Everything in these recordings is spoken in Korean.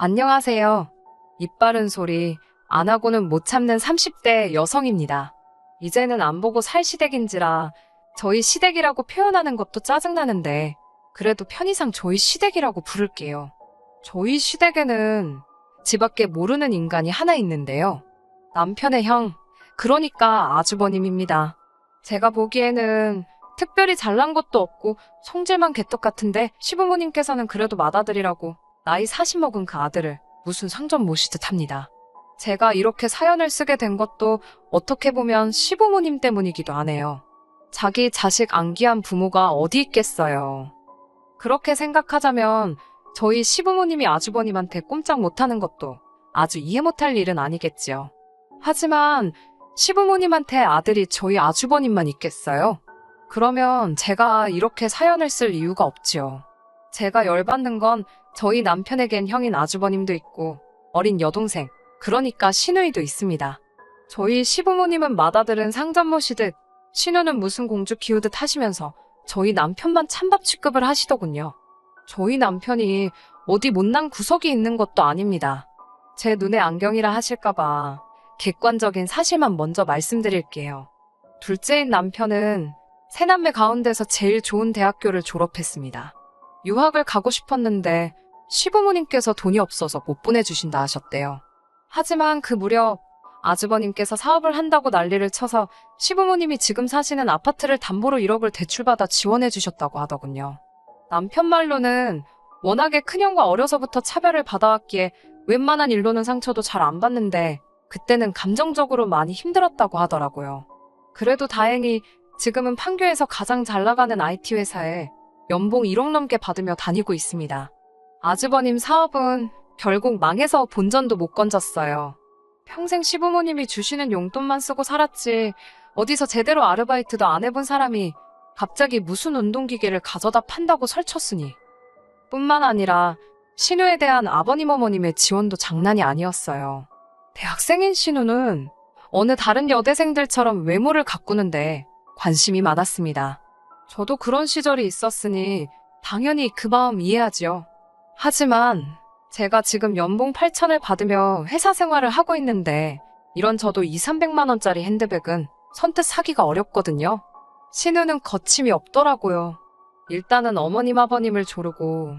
안녕하세요. 입 바른 소리 안 하고는 못 참는 30대 여성입니다. 이제는 안 보고 살 시댁인지라 저희 시댁이라고 표현하는 것도 짜증나는데 그래도 편의상 저희 시댁이라고 부를게요. 저희 시댁에는 집밖에 모르는 인간이 하나 있는데요. 남편의 형, 그러니까 아주버님입니다. 제가 보기에는 특별히 잘난 것도 없고 성질만 개떡 같은데 시부모님께서는 그래도 맏아들이라고 나이 40 먹은 그 아들을 무슨 상전 모시듯 합니다. 제가 이렇게 사연을 쓰게 된 것도 어떻게 보면 시부모님 때문이기도 하네요. 자기 자식 안기한 부모가 어디 있겠어요. 그렇게 생각하자면 저희 시부모님이 아주버님한테 꼼짝 못하는 것도 아주 이해 못할 일은 아니겠지요. 하지만 시부모님한테 아들이 저희 아주버님만 있겠어요? 그러면 제가 이렇게 사연을 쓸 이유가 없지요. 제가 열받는 건 저희 남편에겐 형인 아주버님도 있고 어린 여동생, 그러니까 시누이도 있습니다. 저희 시부모님은 맏아들은 상전 모시듯 시누는 무슨 공주 키우듯 하시면서 저희 남편만 찬밥 취급을 하시더군요. 저희 남편이 어디 못난 구석이 있는 것도 아닙니다. 제 눈에 안경이라 하실까봐 객관적인 사실만 먼저 말씀드릴게요. 둘째인 남편은 세 남매 가운데서 제일 좋은 대학교를 졸업했습니다. 유학을 가고 싶었는데 시부모님께서 돈이 없어서 못 보내주신다 하셨대요. 하지만 그 무렵 아주버님께서 사업을 한다고 난리를 쳐서 시부모님이 지금 사시는 아파트를 담보로 1억을 대출받아 지원해 주셨다고 하더군요. 남편 말로는 워낙에 큰형과 어려서부터 차별을 받아왔기에 웬만한 일로는 상처도 잘 안 받는데 그때는 감정적으로 많이 힘들었다고 하더라고요. 그래도 다행히 지금은 판교에서 가장 잘 나가는 IT 회사에 연봉 1억 넘게 받으며 다니고 있습니다. 아주버님 사업은 결국 망해서 본전도 못 건졌어요. 평생 시부모님이 주시는 용돈만 쓰고 살았지 어디서 제대로 아르바이트도 안 해본 사람이 갑자기 무슨 운동기계를 가져다 판다고 설쳤으니. 뿐만 아니라 신우에 대한 아버님 어머님의 지원도 장난이 아니었어요. 대학생인 신우는 어느 다른 여대생들처럼 외모를 가꾸는데 관심이 많았습니다. 저도 그런 시절이 있었으니 당연히 그 마음 이해하지요. 하지만 제가 지금 연봉 8천을 받으며 회사 생활을 하고 있는데 이런 저도 2,300만 원짜리 핸드백은 선뜻 사기가 어렵거든요. 신우는 거침이 없더라고요. 일단은 어머님 아버님을 조르고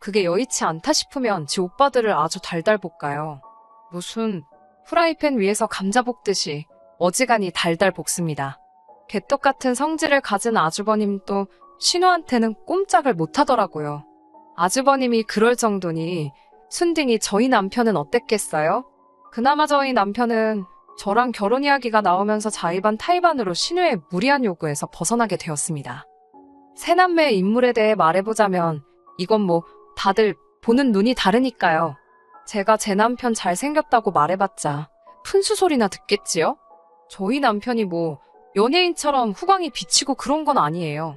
그게 여의치 않다 싶으면 지 오빠들을 아주 달달 볶아요. 무슨 프라이팬 위에서 감자 볶듯이 어지간히 달달 볶습니다. 개떡 같은 성질을 가진 아주버님도 신우한테는 꼼짝을 못하더라고요. 아주버님이 그럴 정도니 순딩이 저희 남편은 어땠겠어요? 그나마 저희 남편은 저랑 결혼 이야기가 나오면서 자의반 타의반으로 신우의 무리한 요구에서 벗어나게 되었습니다. 세 남매의 인물에 대해 말해보자면 이건 뭐 다들 보는 눈이 다르니까요. 제가 제 남편 잘생겼다고 말해봤자 푼수 소리나 듣겠지요? 저희 남편이 뭐 연예인처럼 후광이 비치고 그런 건 아니에요.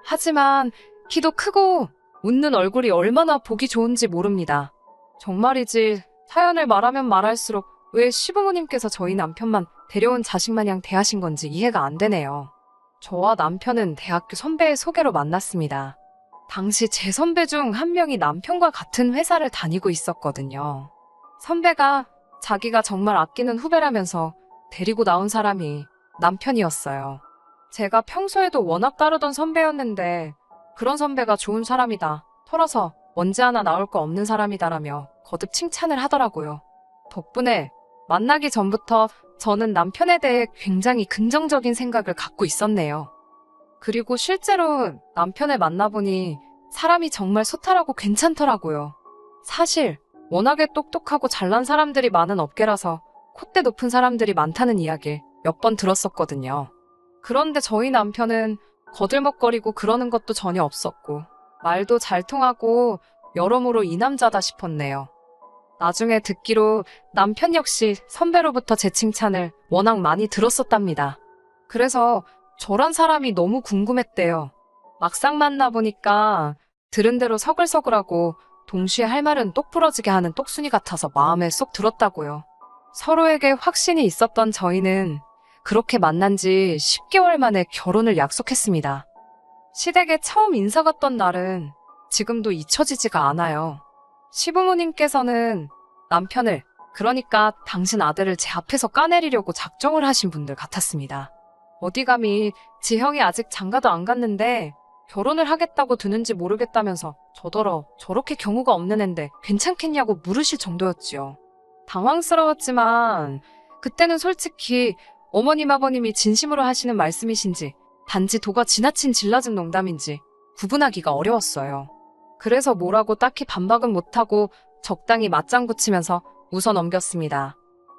하지만 키도 크고 웃는 얼굴이 얼마나 보기 좋은지 모릅니다. 정말이지 사연을 말하면 말할수록 왜 시부모님께서 저희 남편만 데려온 자식 마냥 대하신 건지 이해가 안 되네요. 저와 남편은 대학교 선배의 소개로 만났습니다. 당시 제 선배 중 한 명이 남편과 같은 회사를 다니고 있었거든요. 선배가 자기가 정말 아끼는 후배라면서 데리고 나온 사람이 남편이었어요. 제가 평소에도 워낙 따르던 선배였는데 그런 선배가 좋은 사람이다 털어서 언제 하나 나올 거 없는 사람이다라며 거듭 칭찬을 하더라고요. 덕분에 만나기 전부터 저는 남편에 대해 굉장히 긍정적인 생각을 갖고 있었네요. 그리고 실제로 남편을 만나보니 사람이 정말 소탈하고 괜찮더라고요. 사실 워낙에 똑똑하고 잘난 사람들이 많은 업계라서 콧대 높은 사람들이 많다는 이야기를 몇 번 들었었거든요. 그런데 저희 남편은 거들먹거리고 그러는 것도 전혀 없었고 말도 잘 통하고 여러모로 이 남자다 싶었네요. 나중에 듣기로 남편 역시 선배로부터 제 칭찬을 워낙 많이 들었었답니다. 그래서 저란 사람이 너무 궁금했대요. 막상 만나보니까 들은 대로 서글서글하고 동시에 할 말은 똑 부러지게 하는 똑순이 같아서 마음에 쏙 들었다고요. 서로에게 확신이 있었던 저희는 그렇게 만난 지 10개월 만에 결혼을 약속했습니다. 시댁에 처음 인사 갔던 날은 지금도 잊혀지지가 않아요. 시부모님께서는 남편을, 그러니까 당신 아들을 제 앞에서 까내리려고 작정을 하신 분들 같았습니다. 어디 감히 지 형이 아직 장가도 안 갔는데 결혼을 하겠다고 드는지 모르겠다면서 저더러 저렇게 경우가 없는 앤데 괜찮겠냐고 물으실 정도였지요. 당황스러웠지만 그때는 솔직히 어머님 아버님이 진심으로 하시는 말씀이신지 단지 도가 지나친 질라진 농담인지 구분하기가 어려웠어요. 그래서 뭐라고 딱히 반박은 못하고 적당히 맞장구 치면서 웃어 넘겼습니다.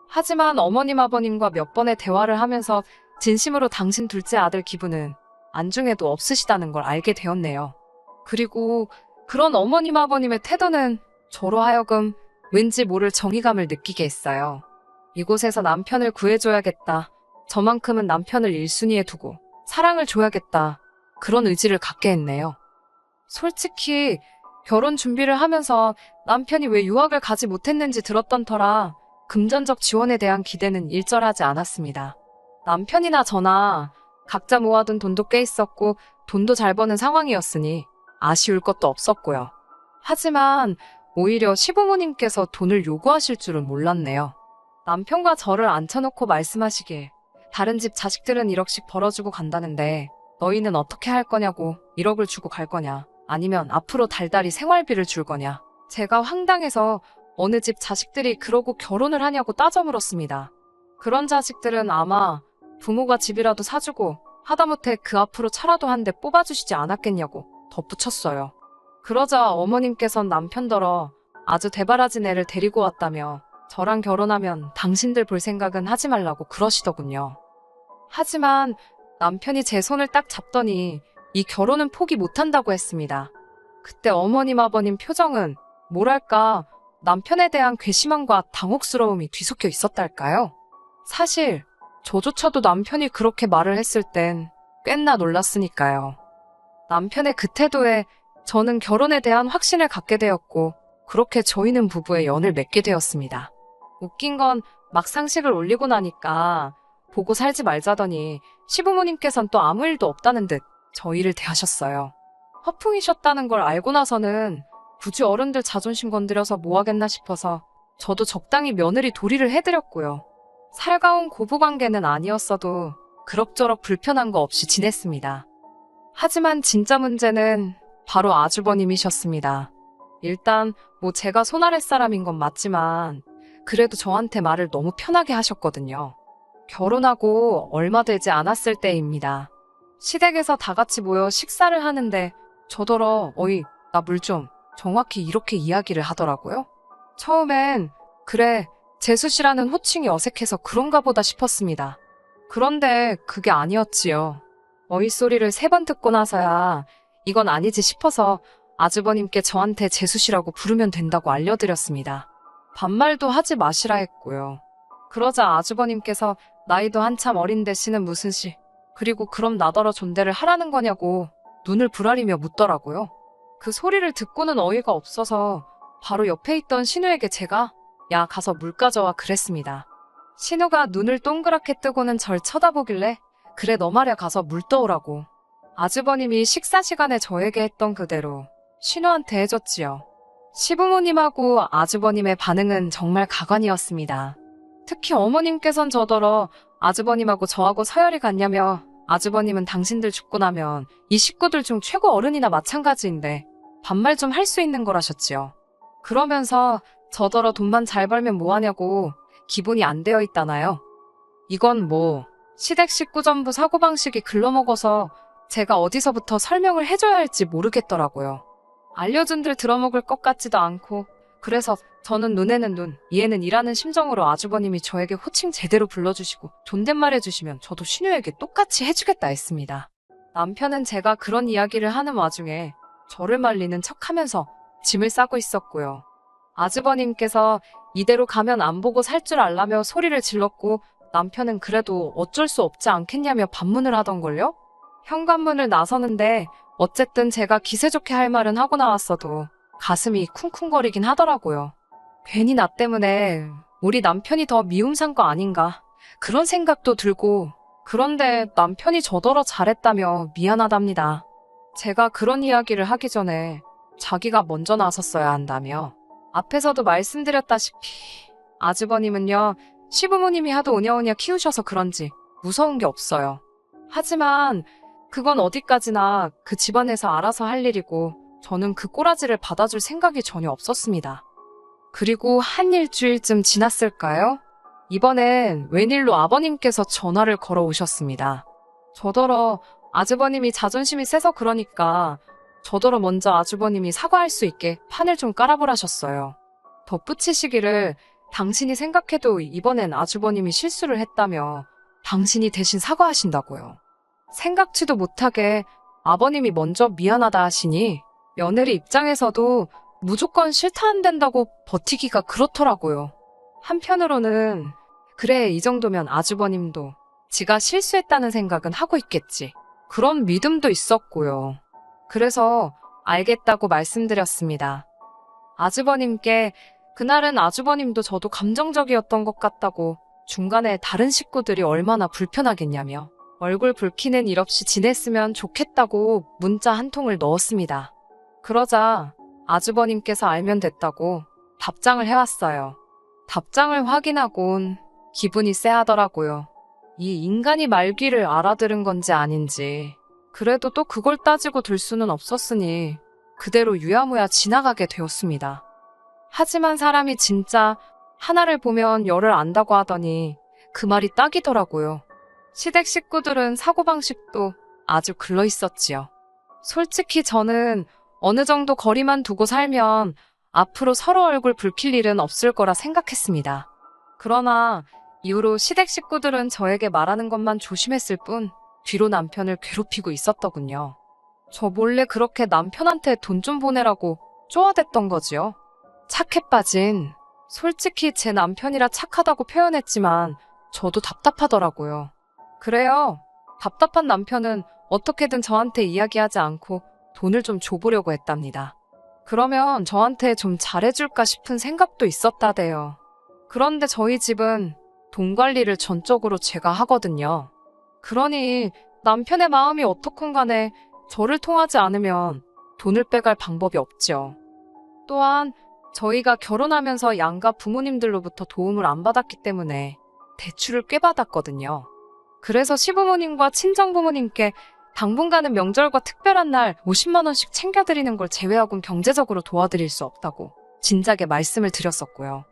하지만 어머님 아버님과 몇 번의 대화를 하면서 진심으로 당신 둘째 아들 기분은 안중에도 없으시다는 걸 알게 되었네요. 그리고 그런 어머님 아버님의 태도는 저로 하여금 왠지 모를 정의감을 느끼게 했어요. 이곳에서 남편을 구해줘야겠다. 저만큼은 남편을 1순위에 두고 사랑을 줘야겠다. 그런 의지를 갖게 했네요. 솔직히 결혼 준비를 하면서 남편이 왜 유학을 가지 못했는지 들었던 터라 금전적 지원에 대한 기대는 일절하지 않았습니다. 남편이나 저나 각자 모아둔 돈도 꽤 있었고 돈도 잘 버는 상황이었으니 아쉬울 것도 없었고요. 하지만 오히려 시부모님께서 돈을 요구하실 줄은 몰랐네요. 남편과 저를 앉혀놓고 말씀하시길 다른 집 자식들은 1억씩 벌어주고 간다는데 너희는 어떻게 할 거냐고 1억을 주고 갈 거냐 아니면 앞으로 달달이 생활비를 줄 거냐. 제가 황당해서 어느 집 자식들이 그러고 결혼을 하냐고 따져 물었습니다. 그런 자식들은 아마 부모가 집이라도 사주고 하다못해 그 앞으로 차라도 한 대 뽑아주시지 않았겠냐고 덧붙였어요. 그러자 어머님께선 남편더러 아주 대바라진 애를 데리고 왔다며 저랑 결혼하면 당신들 볼 생각은 하지 말라고 그러시더군요. 하지만 남편이 제 손을 딱 잡더니 이 결혼은 포기 못한다고 했습니다. 그때 어머님 아버님 표정은 뭐랄까 남편에 대한 괘씸함과 당혹스러움이 뒤섞여 있었달까요? 사실 저조차도 남편이 그렇게 말을 했을 땐 꽤나 놀랐으니까요. 남편의 그 태도에 저는 결혼에 대한 확신을 갖게 되었고 그렇게 저희는 부부의 연을 맺게 되었습니다. 웃긴 건 막상식을 올리고 나니까 보고 살지 말자더니 시부모님께선 또 아무 일도 없다는 듯 저희를 대하셨어요. 허풍이셨다는 걸 알고 나서는 굳이 어른들 자존심 건드려서 뭐하겠나 싶어서 저도 적당히 며느리 도리를 해드렸고요. 살가운 고부관계는 아니었어도 그럭저럭 불편한 거 없이 지냈습니다. 하지만 진짜 문제는 바로 아주버님이셨습니다. 일단 제가 손 아랫사람인 건 맞지만 그래도 저한테 말을 너무 편하게 하셨거든요. 결혼하고 얼마 되지 않았을 때입니다. 시댁에서 다 같이 모여 식사를 하는데 저더러 어이 나 물 좀 정확히 이렇게 이야기를 하더라고요. 처음엔 그래 재수씨라는 호칭이 어색해서 그런가 보다 싶었습니다. 그런데 그게 아니었지요. 어이 소리를 3번 듣고 나서야 이건 아니지 싶어서 아주버님께 저한테 재수씨라고 부르면 된다고 알려드렸습니다. 반말도 하지 마시라 했고요. 그러자 아주버님께서 나이도 한참 어린데 씨는 무슨 씨 그리고 그럼 나더러 존대를 하라는 거냐고 눈을 부라리며 묻더라고요. 그 소리를 듣고는 어이가 없어서 바로 옆에 있던 신우에게 제가 야 가서 물 가져와 그랬습니다. 신우가 눈을 동그랗게 뜨고는 절 쳐다보길래 그래 너 말야 가서 물 떠오라고. 아주버님이 식사 시간에 저에게 했던 그대로 신우한테 해줬지요. 시부모님하고 아주버님의 반응은 정말 가관이었습니다. 특히 어머님께선 저더러 아주버님하고 저하고 서열이 같냐며 아주버님은 당신들 죽고 나면 이 식구들 중 최고 어른이나 마찬가지인데 반말 좀 할 수 있는 거라셨지요. 그러면서 저더러 돈만 잘 벌면 뭐하냐고 기본이 안 되어 있다나요. 이건 시댁 식구 전부 사고방식이 글러먹어서 제가 어디서부터 설명을 해줘야 할지 모르겠더라고요. 알려준들 들어먹을 것 같지도 않고 그래서 저는 눈에는 눈, 이에는 이라는 심정으로 아주버님이 저에게 호칭 제대로 불러주시고 존댓말 해주시면 저도 신우에게 똑같이 해주겠다 했습니다. 남편은 제가 그런 이야기를 하는 와중에 저를 말리는 척하면서 짐을 싸고 있었고요. 아주버님께서 이대로 가면 안 보고 살 줄 알라며 소리를 질렀고 남편은 그래도 어쩔 수 없지 않겠냐며 반문을 하던걸요? 현관문을 나서는데 어쨌든 제가 기세 좋게 할 말은 하고 나왔어도 가슴이 쿵쿵거리긴 하더라고요. 괜히 나 때문에 우리 남편이 더 미움 산 거 아닌가 그런 생각도 들고 그런데 남편이 저더러 잘했다며 미안하답니다. 제가 그런 이야기를 하기 전에 자기가 먼저 나섰어야 한다며 앞에서도 말씀드렸다시피 아주버님은요, 시부모님이 하도 오냐오냐 키우셔서 그런지 무서운 게 없어요. 하지만 그건 어디까지나 그 집안에서 알아서 할 일이고 저는 그 꼬라지를 받아줄 생각이 전혀 없었습니다. 그리고 한 일주일쯤 지났을까요? 이번엔 웬일로 아버님께서 전화를 걸어 오셨습니다. 저더러 아주버님이 자존심이 세서 그러니까 저더러 먼저 아주버님이 사과할 수 있게 판을 좀 깔아보라셨어요. 덧붙이시기를 당신이 생각해도 이번엔 아주버님이 실수를 했다며 당신이 대신 사과하신다고요. 생각지도 못하게 아버님이 먼저 미안하다 하시니 며느리 입장에서도 무조건 싫다 안 된다고 버티기가 그렇더라고요. 한편으로는 그래, 이 정도면 아주버님도 지가 실수했다는 생각은 하고 있겠지, 그런 믿음도 있었고요. 그래서 알겠다고 말씀드렸습니다. 아주버님께 그날은 아주버님도 저도 감정적이었던 것 같다고, 중간에 다른 식구들이 얼마나 불편하겠냐며 얼굴 붉히는 일 없이 지냈으면 좋겠다고 문자 한 통을 넣었습니다. 그러자 아주버님께서 알면 됐다고 답장을 해왔어요. 답장을 확인하곤 기분이 쎄하더라고요. 이 인간이 말귀를 알아들은 건지 아닌지, 그래도 또 그걸 따지고 둘 수는 없었으니 그대로 유야무야 지나가게 되었습니다. 하지만 사람이 진짜 하나를 보면 열을 안다고 하더니 그 말이 딱이더라고요. 시댁 식구들은 사고방식도 아주 글러 있었지요. 솔직히 저는 어느 정도 거리만 두고 살면 앞으로 서로 얼굴 붉힐 일은 없을 거라 생각했습니다. 그러나 이후로 시댁 식구들은 저에게 말하는 것만 조심했을 뿐 뒤로 남편을 괴롭히고 있었더군요. 저 몰래 그렇게 남편한테 돈 좀 보내라고 쪼아댔던 거지요. 착해 빠진, 솔직히 제 남편이라 착하다고 표현했지만 저도 답답하더라고요. 그래요. 답답한 남편은 어떻게든 저한테 이야기하지 않고 돈을 좀 줘보려고 했답니다. 그러면 저한테 좀 잘해줄까 싶은 생각도 있었다대요. 그런데 저희 집은 돈 관리를 전적으로 제가 하거든요. 그러니 남편의 마음이 어떻건 간에 저를 통하지 않으면 돈을 빼갈 방법이 없죠. 또한 저희가 결혼하면서 양가 부모님들로부터 도움을 안 받았기 때문에 대출을 꽤 받았거든요. 그래서 시부모님과 친정부모님께 당분간은 명절과 특별한 날 50만 원씩 챙겨드리는 걸 제외하고는 경제적으로 도와드릴 수 없다고 진작에 말씀을 드렸었고요.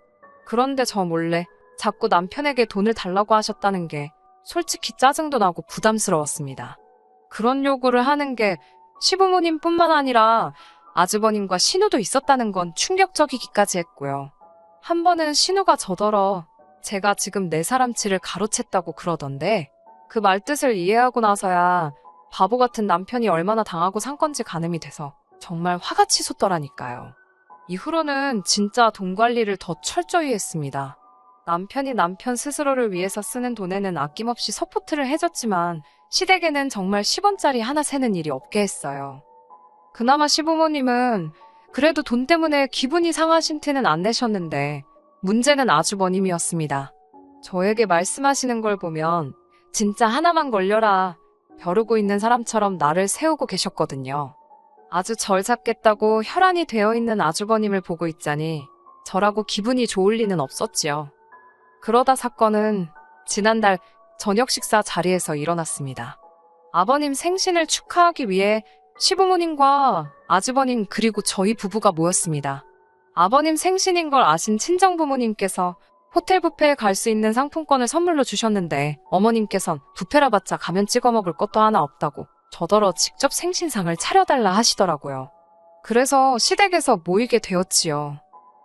그런데 저 몰래 자꾸 남편에게 돈을 달라고 하셨다는 게 솔직히 짜증도 나고 부담스러웠습니다. 그런 요구를 하는 게 시부모님뿐만 아니라 아주버님과 신우도 있었다는 건 충격적이기까지 했고요. 한 번은 신우가 저더러 제가 지금 내 사람치를 가로챘다고 그러던데 그 말뜻을 이해하고 나서야 바보 같은 남편이 얼마나 당하고 산 건지 가늠이 돼서 정말 화가 치솟더라니까요. 이후로는 진짜 돈 관리를 더 철저히 했습니다. 남편이 남편 스스로를 위해서 쓰는 돈에는 아낌없이 서포트를 해줬지만 시댁에는 정말 10원짜리 하나 세는 일이 없게 했어요. 그나마 시부모님은 그래도 돈 때문에 기분이 상하신 티는 안 내셨는데 문제는 아주버님이었습니다. 저에게 말씀하시는 걸 보면 진짜 하나만 걸려라 벼르고 있는 사람처럼 나를 세우고 계셨거든요. 아주 절 잡겠다고 혈안이 되어 있는 아주버님을 보고 있자니 저라고 기분이 좋을 리는 없었지요. 그러다 사건은 지난달 저녁 식사 자리에서 일어났습니다. 아버님 생신을 축하하기 위해 시부모님과 아주버님 그리고 저희 부부가 모였습니다. 아버님 생신인 걸 아신 친정부모님께서 호텔 뷔페에 갈 수 있는 상품권을 선물로 주셨는데 어머님께선 뷔페라 봤자 가면 찍어 먹을 것도 하나 없다고 저더러 직접 생신상을 차려달라 하시더라고요. 그래서 시댁에서 모이게 되었지요.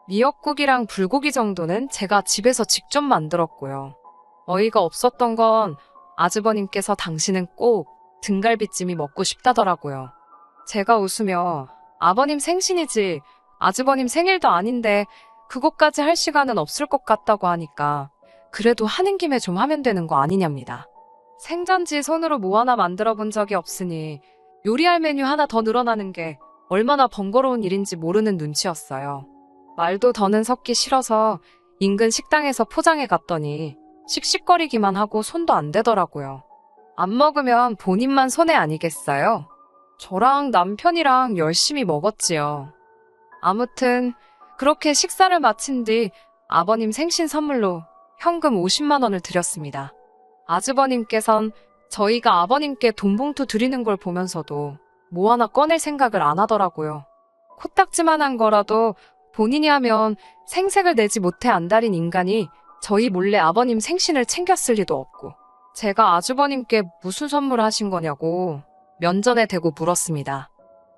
미역국이랑 불고기 정도는 제가 집에서 직접 만들었고요. 어이가 없었던 건 아주버님께서 당신은 꼭 등갈비찜이 먹고 싶다더라고요. 제가 웃으며 아버님 생신이지 아주버님 생일도 아닌데 그것까지 할 시간은 없을 것 같다고 하니까 그래도 하는 김에 좀 하면 되는 거 아니냐입니다. 생전지 손으로 뭐 하나 만들어 본 적이 없으니 요리할 메뉴 하나 더 늘어나는 게 얼마나 번거로운 일인지 모르는 눈치였어요. 말도 더는 섞기 싫어서 인근 식당에서 포장해 갔더니 씩씩거리기만 하고 손도 안 대더라고요. 안 먹으면 본인만 손해 아니겠어요? 저랑 남편이랑 열심히 먹었지요. 아무튼 그렇게 식사를 마친 뒤 아버님 생신 선물로 현금 50만 원을 드렸습니다. 아주버님께선 저희가 아버님께 돈 봉투 드리는 걸 보면서도 뭐 하나 꺼낼 생각을 안 하더라고요. 코딱지만한 거라도 본인이 하면 생색을 내지 못해 안달인 인간이 저희 몰래 아버님 생신을 챙겼을 리도 없고, 제가 아주버님께 무슨 선물을 하신 거냐고 면전에 대고 물었습니다.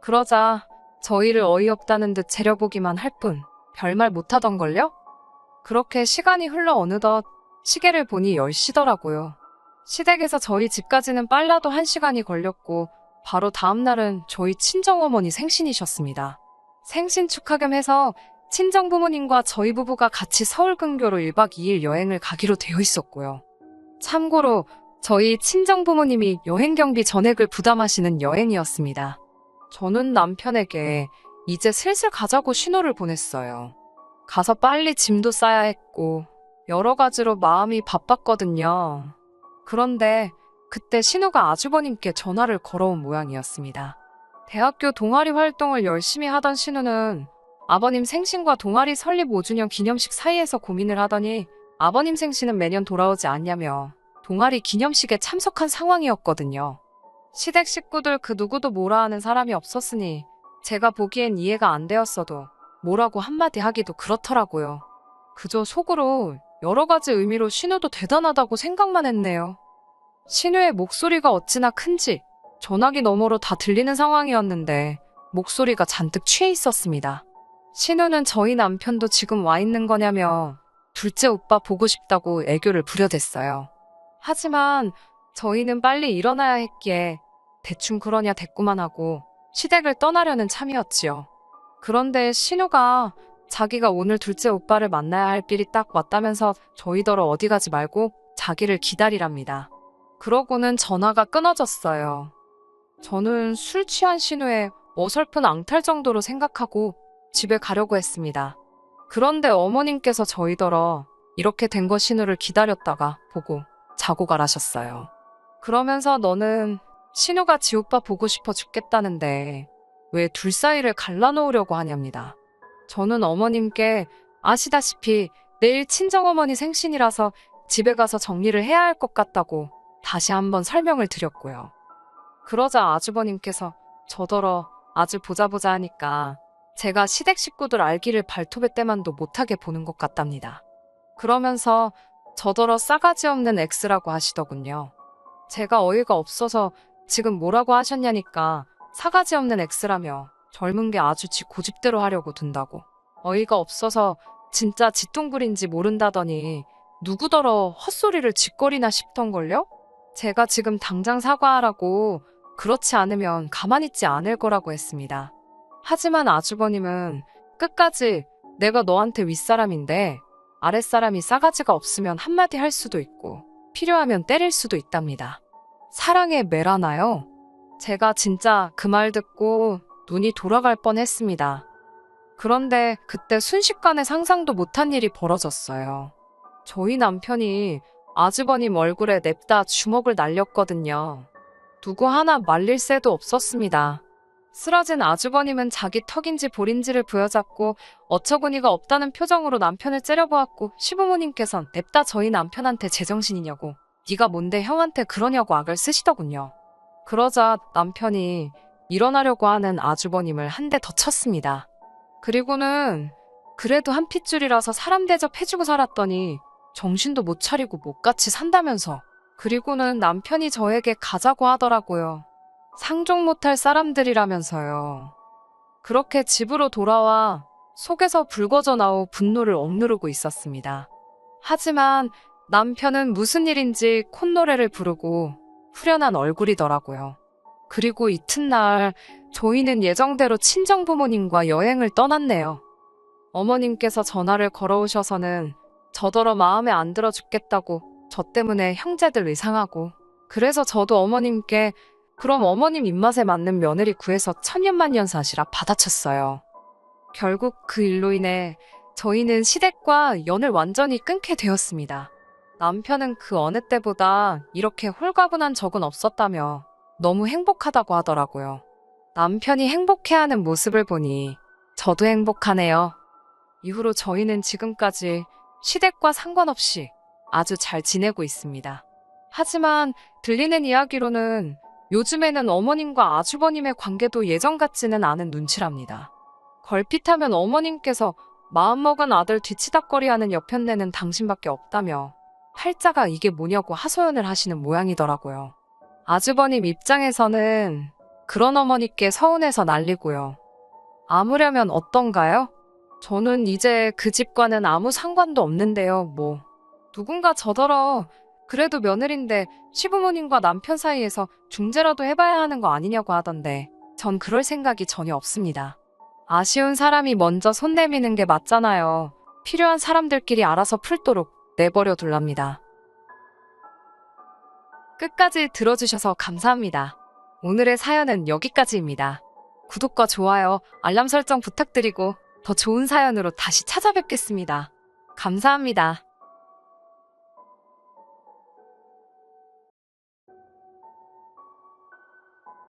그러자 저희를 어이없다는 듯 재려보기만 할 뿐 별말 못하던걸요? 그렇게 시간이 흘러 어느덧 시계를 보니 10시더라고요. 시댁에서 저희 집까지는 빨라도 1시간이 걸렸고, 바로 다음 날은 저희 친정어머니 생신이셨습니다. 생신 축하 겸 해서 친정부모님과 저희 부부가 같이 서울 근교로 1박 2일 여행을 가기로 되어 있었고요. 참고로 저희 친정부모님이 여행 경비 전액을 부담하시는 여행이었습니다. 저는 남편에게 이제 슬슬 가자고 신호를 보냈어요. 가서 빨리 짐도 싸야 했고 여러 가지로 마음이 바빴거든요. 그런데 그때 신우가 아주버님께 전화를 걸어온 모양이었습니다. 대학교 동아리 활동을 열심히 하던 신우는 아버님 생신과 동아리 설립 5주년 기념식 사이에서 고민을 하더니 아버님 생신은 매년 돌아오지 않냐며 동아리 기념식에 참석한 상황이었거든요. 시댁 식구들 그 누구도 뭐라 하는 사람이 없었으니 제가 보기엔 이해가 안 되었어도 뭐라고 한마디 하기도 그렇더라고요. 그저 속으로 여러 가지 의미로 신우도 대단하다고 생각만 했네요. 신우의 목소리가 어찌나 큰지 전화기 너머로 다 들리는 상황이었는데 목소리가 잔뜩 취해 있었습니다. 신우는 저희 남편도 지금 와 있는 거냐며 둘째 오빠 보고 싶다고 애교를 부려댔어요. 하지만 저희는 빨리 일어나야 했기에 대충 그러냐 대꾸만 하고 시댁을 떠나려는 참이었지요. 그런데 신우가 자기가 오늘 둘째 오빠를 만나야 할 빌이 딱 왔다면서 저희더러 어디 가지 말고 자기를 기다리랍니다. 그러고는 전화가 끊어졌어요. 저는 술 취한 신우의 어설픈 앙탈 정도로 생각하고 집에 가려고 했습니다. 그런데 어머님께서 저희더러 이렇게 된 거 신우를 기다렸다가 보고 자고 가라셨어요. 그러면서 너는 신우가 지 오빠 보고 싶어 죽겠다는데 왜 둘 사이를 갈라놓으려고 하냐입니다. 저는 어머님께 아시다시피 내일 친정어머니 생신이라서 집에 가서 정리를 해야 할 것 같다고 다시 한번 설명을 드렸고요. 그러자 아주버님께서 저더러 아주 보자 하니까 제가 시댁 식구들 알기를 발톱의 때만도 못하게 보는 것 같답니다. 그러면서 저더러 싸가지 없는 X라고 하시더군요. 제가 어이가 없어서 지금 뭐라고 하셨냐니까 싸가지 없는 X라며 젊은 게 아주 지 고집대로 하려고 든다고. 어이가 없어서 진짜 지똥불인지 모른다더니 누구더러 헛소리를 짓거리나 싶던걸요? 제가 지금 당장 사과하라고, 그렇지 않으면 가만히 있지 않을 거라고 했습니다. 하지만 아주버님은 끝까지 내가 너한테 윗사람인데 아랫사람이 싸가지가 없으면 한마디 할 수도 있고 필요하면 때릴 수도 있답니다. 사랑에 매라나요? 제가 진짜 그 말 듣고 눈이 돌아갈 뻔했습니다. 그런데 그때 순식간에 상상도 못한 일이 벌어졌어요. 저희 남편이 아주버님 얼굴에 냅다 주먹을 날렸거든요. 누구 하나 말릴 새도 없었습니다. 쓰러진 아주버님은 자기 턱인지 볼인지를 부여잡고 어처구니가 없다는 표정으로 남편을 째려보았고, 시부모님께선 냅다 저희 남편한테 제정신이냐고, 네가 뭔데 형한테 그러냐고 악을 쓰시더군요. 그러자 남편이 일어나려고 하는 아주버님을 한 대 더 쳤습니다. 그리고는 그래도 한 핏줄이라서 사람 대접해주고 살았더니 정신도 못 차리고 못같이 산다면서, 그리고는 남편이 저에게 가자고 하더라고요. 상종 못할 사람들이라면서요. 그렇게 집으로 돌아와 속에서 불거져 나오 분노를 억누르고 있었습니다. 하지만 남편은 무슨 일인지 콧노래를 부르고 후련한 얼굴이더라고요. 그리고 이튿날 저희는 예정대로 친정부모님과 여행을 떠났네요. 어머님께서 전화를 걸어오셔서는 저더러 마음에 안 들어 죽겠다고 저 때문에 형제들 의상하고, 그래서 저도 어머님께 그럼 어머님 입맛에 맞는 며느리 구해서 천년만년 사시라 받아쳤어요. 결국 그 일로 인해 저희는 시댁과 연을 완전히 끊게 되었습니다. 남편은 그 어느 때보다 이렇게 홀가분한 적은 없었다며 너무 행복하다고 하더라고요. 남편이 행복해하는 모습을 보니 저도 행복하네요. 이후로 저희는 지금까지 시댁과 상관없이 아주 잘 지내고 있습니다. 하지만 들리는 이야기로는 요즘에는 어머님과 아주버님의 관계도 예전 같지는 않은 눈치랍니다. 걸핏하면 어머님께서 마음먹은 아들 뒤치다꺼리하는 여편네는 당신밖에 없다며 팔자가 이게 뭐냐고 하소연을 하시는 모양이더라고요. 아주버님 입장에서는 그런 어머니께 서운해서 난리고요. 아무려면 어떤가요? 저는 이제 그 집과는 아무 상관도 없는데요, 뭐. 누군가 저더러 그래도 며느린데 시부모님과 남편 사이에서 중재라도 해봐야 하는 거 아니냐고 하던데 전 그럴 생각이 전혀 없습니다. 아쉬운 사람이 먼저 손 내미는 게 맞잖아요. 필요한 사람들끼리 알아서 풀도록 내버려 둘랍니다. 끝까지 들어주셔서 감사합니다. 오늘의 사연은 여기까지입니다. 구독과 좋아요, 알람 설정 부탁드리고 더 좋은 사연으로 다시 찾아뵙겠습니다. 감사합니다.